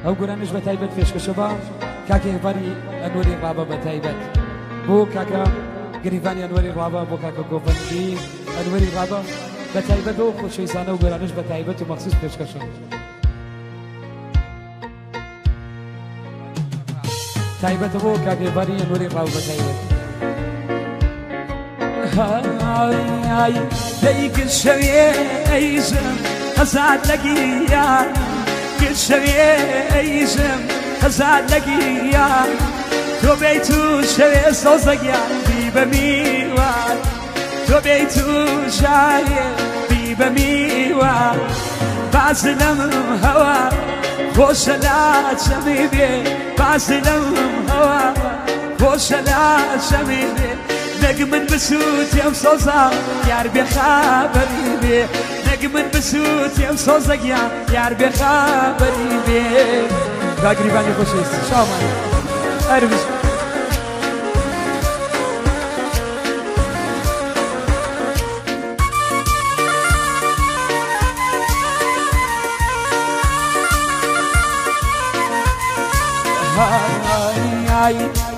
ئەو گورانش بە تایبەت پێشکەشەوە کاکە هێواری ئەنوەری ڕابە بە تایبەت بۆ کاکە گریڤانی ئەنوەری ڕابە بۆ کاکە گۆڤەندی ئەنوەری ڕابە بە تایبەت و خۆشەویستانە و گورانش بە تایبەت و مەخصوص پێشکەشە تایبەتە بۆ کاکە هێواری ئەنوەری ڕابە بە تایبەت دەیک شەوێ ئەیژم هەزار لەگیان شەوێ ئەیژم هەزار لەگیان تۆ بیت و شەوێ سۆزەگیان بی بە میوان تۆ بیت و شایێ بی بە میوان باز لەم هەوا خۆشە لاچەمی بێ باز لەم هەوا خۆشە لاچەمی بێ نەگ من بسووتێم سۆزە یار بێخابەری بێ نەگ من بسووتێم سۆزەگیان یار بێخابەری بێ گاگریبانی خۆشەویست شامان ئەربش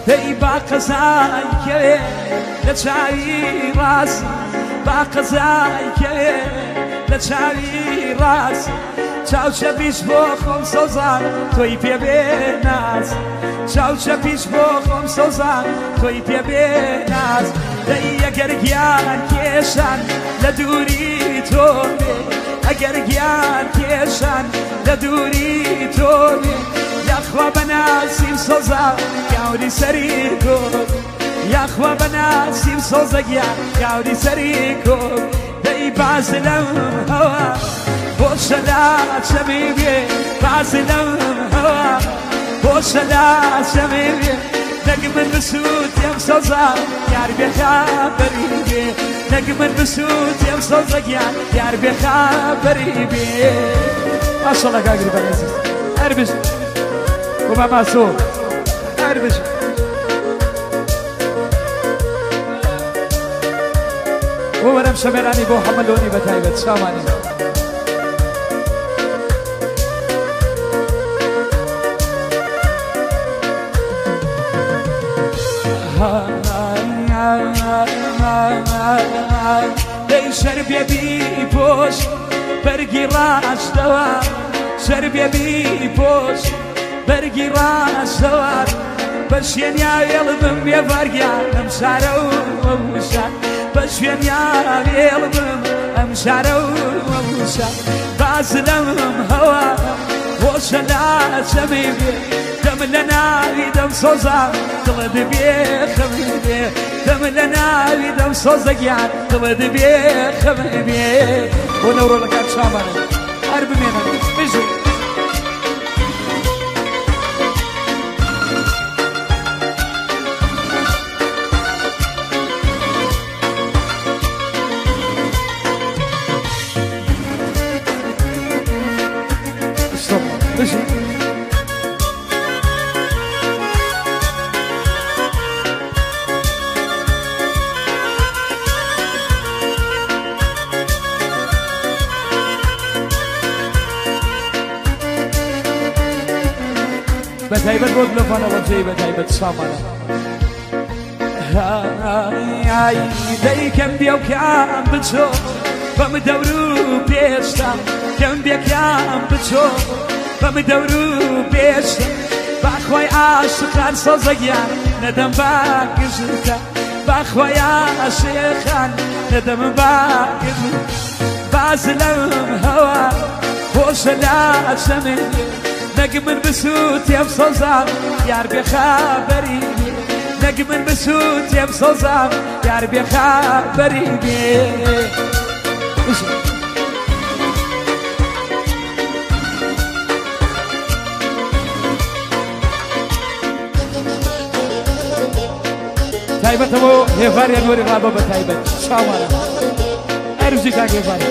دەی با قەزای کەوێ لە چاوی ڕاست با قەزای کەوێ لە چاوی ڕاست چاوچە پیش بۆ خۆم سۆزان تۆی پێبێ ناز چاوچە پیش بۆ خۆم سۆزان تۆی پێبێ ناز دەی ئەگەر گیان کێشان لە دووری تۆ بێ ئەگەر گیان کێشان لە دووری تۆ بێ یاخوا بەناسیم سۆزە گاوری سەری کۆ یاخوا بەناسیم سۆزەگیان گاوری سەری کۆ دەی باز لەم هەوا بۆشە لاچەمی بێ باز لەم هەوا بۆشە لاچەمی بێ نەگ من بسووتێم سۆزە یار بێخابەری بێ نەگ من بسووتێم سۆزەگیان یار بێخابەری بێ ماشەڵڵا گاگریبانی عەزیز ئەربش وما ماسو أربش وورم شمراني بو حملوني بتايبت شاماني دي شرب يبي بوش برقي راش دوا شرب يبي بوش بەرگی ڕاستەوار بە شوێنیا وێڵبم بێ بەرگیان ئەم شارە و وەوشە بە شوێنیا وێڵبم ئەم شارە و وەوشە باز لەم هەوا خۆشە لاچەمی بێ دەم لە ناوی دەم سۆزە دڵت بێ خەمی بێ دەم لە ناوی دەم سۆزەگیان دڵت بێ خەمی بێ بۆ نەورۆڵەکان شامانە هەر بمێنە بژوو بتايبت بود لفانا وجهي بتايبت شامانا دەی کەم بێوکیان بچۆ بەم دەور و پێشتا کەم بێکیان بچۆ بەم دەور و پێشتا باخوای عاشقان سۆزەگیان نەدەم باگژتە باخوای عاشقان نەدەم باگژ باز لەم هەوا خۆشە لاچەمی نەگ من بسووتێم سۆزام یار بێخابەری بێ نەگ من بسووتێم سۆزام یار بێخابەری بێ تایبەتەوە هێواری ئەنوەری ڕابە بە تایبەت شامانە ئەرزی کاک هێواری